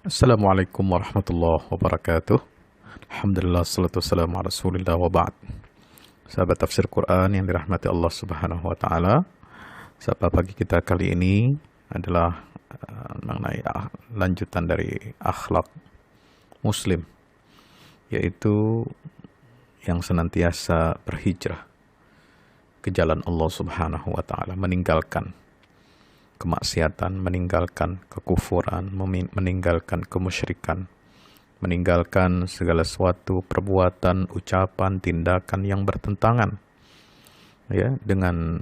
Assalamualaikum warahmatullahi wabarakatuh. Alhamdulillah, salatu wassalamu ala rasulillah wa ba'd. Sahabat tafsir Quran yang dirahmati Allah subhanahu wa ta'ala, sahabat pagi kita kali ini adalah mengenai lanjutan dari akhlak muslim, yaitu yang senantiasa berhijrah ke jalan Allah subhanahu wa ta'ala, meninggalkan kemaksiatan, meninggalkan kekufuran, meninggalkan kemusyrikan, meninggalkan segala suatu perbuatan, ucapan, tindakan yang bertentangan ya dengan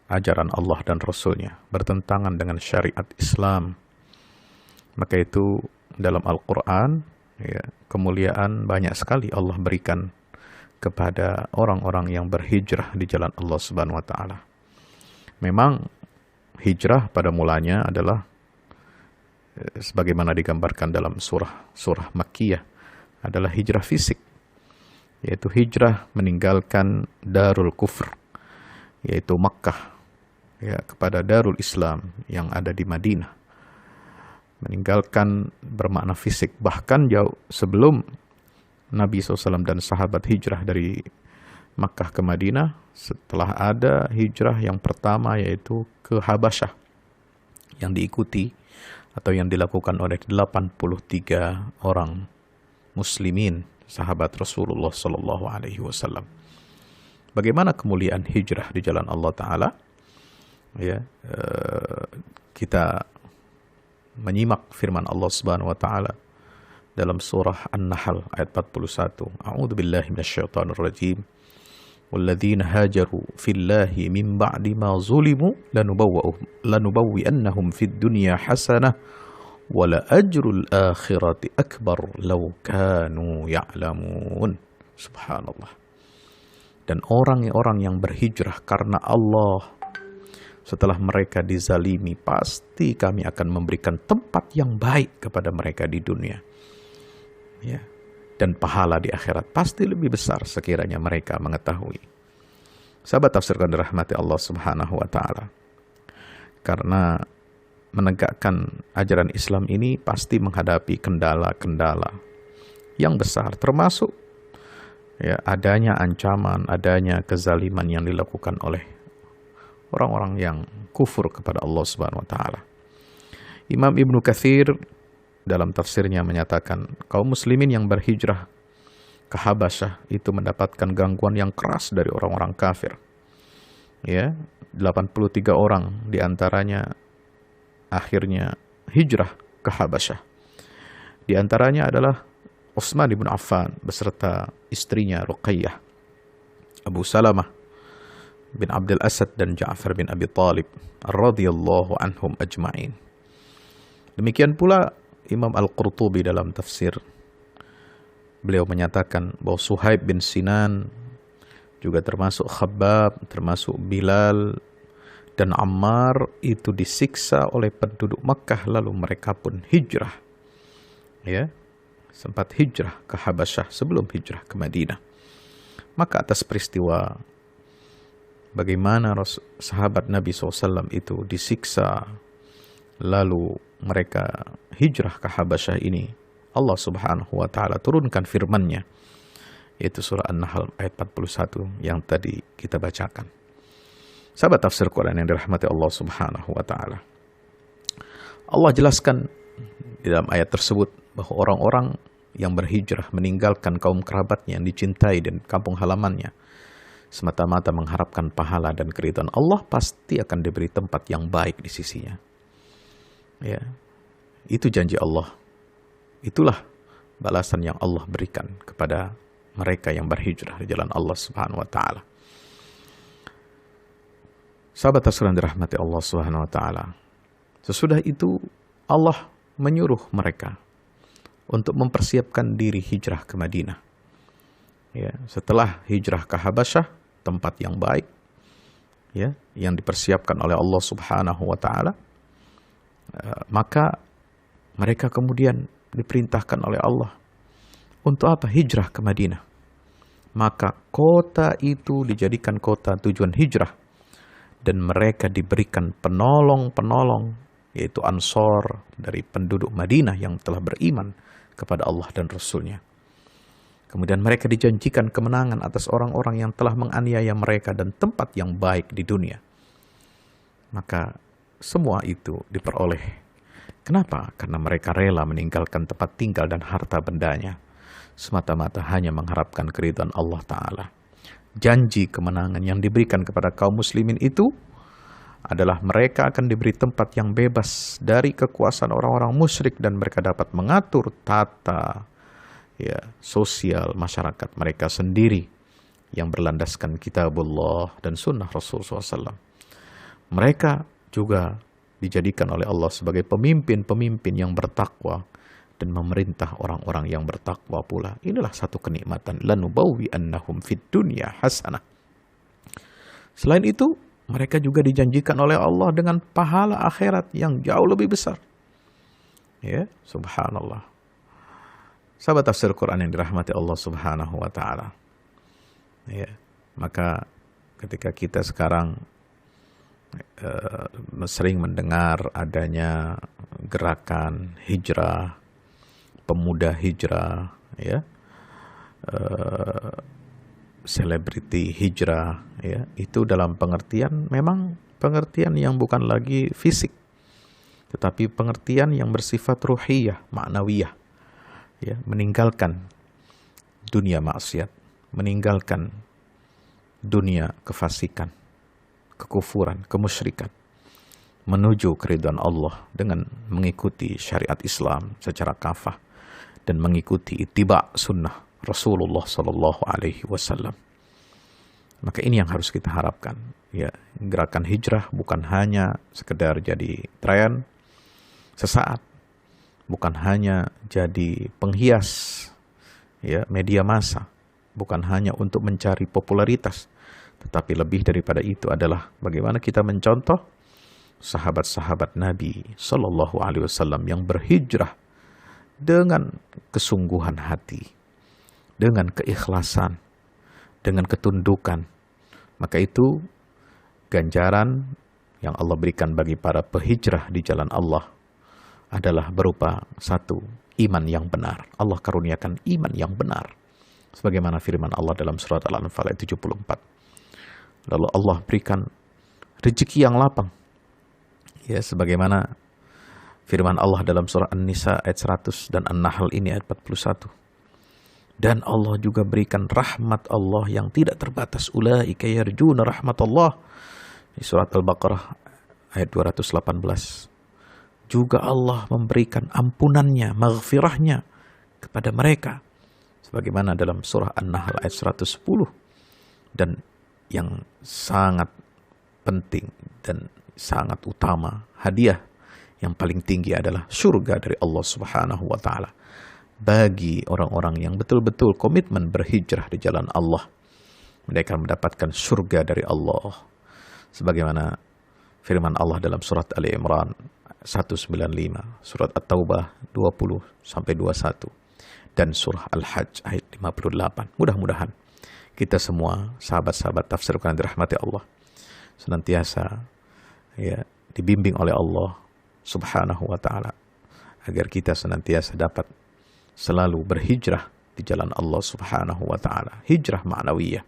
ajaran Allah dan Rasul-Nya, bertentangan dengan syariat Islam. Maka itu dalam Al-Quran ya, kemuliaan banyak sekali Allah berikan kepada orang-orang yang berhijrah di jalan Allah Subhanahu wa taala. Memang hijrah pada mulanya adalah sebagaimana digambarkan dalam surah Makkiyah, adalah hijrah fisik, yaitu hijrah meninggalkan darul kufr, yaitu Makkah ya, kepada darul Islam yang ada di Madinah. Meninggalkan bermakna fisik, bahkan jauh sebelum Nabi SAW dan sahabat hijrah dari Makkah ke Madinah, setelah ada hijrah yang pertama yaitu ke Habasyah yang diikuti atau yang dilakukan oleh 83 orang muslimin sahabat Rasulullah sallallahu alaihi wasallam. Bagaimana kemuliaan hijrah di jalan Allah taala? Ya, kita menyimak firman Allah Subhanahu wa taala dalam surah An-Nahl ayat 41. A'udzubillahi minasyaitonir rajim. وَالَّذِينَ هَاجَرُوا فِي اللَّهِ مِنْ بَعْدِ مَا ظُلِمُوا لَنُبَوِّئَنَّهُمْ فِي الدُّنْيَا حَسَنَةً وَلَأَجْرُ الْآخِرَةِ أَكْبَرُ لَوْ كَانُوا يَعْلَمُونَ. Subhanallah. Dan orang-orang yang berhijrah karena Allah, setelah mereka dizalimi, pasti kami akan memberikan tempat yang baik kepada mereka di dunia. Ya. Dan pahala di akhirat pasti lebih besar sekiranya mereka mengetahui. Sahabat tafsirkan dirahmati Allah Subhanahu wa taala. Karena menegakkan ajaran Islam ini pasti menghadapi kendala-kendala yang besar, termasuk ya adanya ancaman, adanya kezaliman yang dilakukan oleh orang-orang yang kufur kepada Allah Subhanahu wa taala. Imam Ibnu Katsir dalam tafsirnya menyatakan kaum muslimin yang berhijrah ke Habasyah itu mendapatkan gangguan yang keras dari orang-orang kafir. Ya, 83 orang diantaranya akhirnya hijrah ke Habasyah. Di antaranya adalah Utsman bin Affan beserta istrinya Ruqayyah, Abu Salamah bin Abdul Asad dan Ja'far bin Abi Thalib radhiyallahu anhum ajma'in. Demikian pula Imam Al-Qurtubi dalam tafsir, beliau menyatakan bahwa Suhaib bin Sinan juga termasuk Khabbab, termasuk Bilal dan Ammar itu disiksa oleh penduduk Makkah, lalu mereka pun hijrah. Ya, sempat hijrah ke Habasyah sebelum hijrah ke Madinah. Maka atas peristiwa bagaimana sahabat Nabi SAW itu disiksa, lalu mereka hijrah ke Habasyah ini, Allah Subhanahu wa taala turunkan firman-Nya, yaitu surah An-Nahl ayat 41 yang tadi kita bacakan. Sahabat tafsir Quran yang dirahmati Allah Subhanahu wa taala, Allah jelaskan di dalam ayat tersebut bahwa orang-orang yang berhijrah meninggalkan kaum kerabatnya yang dicintai dan kampung halamannya semata-mata mengharapkan pahala dan keridhaan Allah, pasti akan diberi tempat yang baik di sisinya. Ya, itu janji Allah. Itulah balasan yang Allah berikan kepada mereka yang berhijrah di jalan Allah Subhanahu wa taala. Sahabat yang dirahmati Allah Subhanahu wa taala, sesudah itu Allah menyuruh mereka untuk mempersiapkan diri hijrah ke Madinah. Ya, setelah hijrah ke Habasyah, tempat yang baik ya, yang dipersiapkan oleh Allah Subhanahu wa taala, maka mereka kemudian diperintahkan oleh Allah untuk apa? Hijrah ke Madinah. Maka kota itu dijadikan kota tujuan hijrah dan mereka diberikan penolong-penolong yaitu Ansor dari penduduk Madinah yang telah beriman kepada Allah dan Rasul-Nya. Kemudian mereka dijanjikan kemenangan atas orang-orang yang telah menganiaya mereka dan tempat yang baik di dunia. Maka semua itu diperoleh. Kenapa? Karena mereka rela meninggalkan tempat tinggal dan harta bendanya, semata-mata hanya mengharapkan keridhaan Allah Ta'ala. Janji kemenangan yang diberikan kepada kaum muslimin itu adalah mereka akan diberi tempat yang bebas dari kekuasaan orang-orang musyrik dan mereka dapat mengatur tata sosial masyarakat mereka sendiri yang berlandaskan kitabullah dan sunnah Rasulullah SAW. Mereka juga dijadikan oleh Allah sebagai pemimpin-pemimpin yang bertakwa dan memerintah orang-orang yang bertakwa pula. Inilah satu kenikmatan. Lanubawwi annahum fid dunya hasanah. Selain itu, mereka juga dijanjikan oleh Allah dengan pahala akhirat yang jauh lebih besar. Ya, subhanallah. Sahabat tafsir Quran yang dirahmati Allah Subhanahu wa taala. Ya, maka ketika kita sekarang sering mendengar adanya gerakan hijrah, pemuda hijrah, ya, selebriti hijrah, ya, itu dalam pengertian memang pengertian yang bukan lagi fisik, tetapi pengertian yang bersifat ruhiyah, maknawiyah, ya, meninggalkan dunia maksiat, meninggalkan dunia kefasikan, kekufuran, kemusyrikan, menuju keridhaan Allah dengan mengikuti syariat Islam secara kafah dan mengikuti ittiba sunnah Rasulullah Sallallahu Alaihi Wasallam. Maka ini yang harus kita harapkan. Ya, gerakan hijrah bukan hanya sekedar jadi tren sesaat, bukan hanya jadi penghias ya media massa, bukan hanya untuk mencari popularitas, tetapi lebih daripada itu adalah bagaimana kita mencontoh sahabat-sahabat Nabi Sallallahu Alaihi Wasallam yang berhijrah dengan kesungguhan hati, dengan keikhlasan, dengan ketundukan. Maka itu ganjaran yang Allah berikan bagi para pehijrah di jalan Allah adalah berupa satu, iman yang benar. Allah karuniakan iman yang benar. Sebagaimana firman Allah dalam surat Al-Anfal ayat 74. Lalu Allah berikan rezeki yang lapang. Ya, sebagaimana firman Allah dalam surah An-Nisa ayat 100 dan An-Nahl ini ayat 41. Dan Allah juga berikan rahmat Allah yang tidak terbatas. Ulaika yarjuna rahmatullah. Di surat Al-Baqarah ayat 218. Juga Allah memberikan ampunannya, maghfirahnya kepada mereka. Sebagaimana dalam surah An-Nahl ayat 110. Dan yang sangat penting dan sangat utama, hadiah yang paling tinggi adalah surga dari Allah Subhanahu wa taala. Bagi orang-orang yang betul-betul komitmen berhijrah di jalan Allah, mereka mendapatkan surga dari Allah. Sebagaimana firman Allah dalam surat Ali Imran 195, surat At-Taubah 20-21, dan surah Al-Hajj ayat 58. Mudah-mudahan kita semua, sahabat-sahabat tafsir Quran dirahmati Allah, senantiasa ya dibimbing oleh Allah Subhanahu wa taala agar kita senantiasa dapat selalu berhijrah di jalan Allah Subhanahu wa taala. Hijrah ma'nawiyah,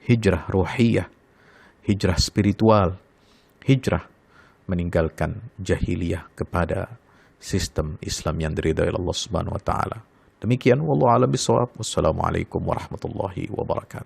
hijrah ruhiyah, hijrah spiritual, hijrah meninggalkan jahiliyah kepada sistem Islam yang diridhai Allah Subhanahu wa taala. Demikian wallahu a'lam bishawab. Wassalamualaikum warahmatullahi wabarakatuh.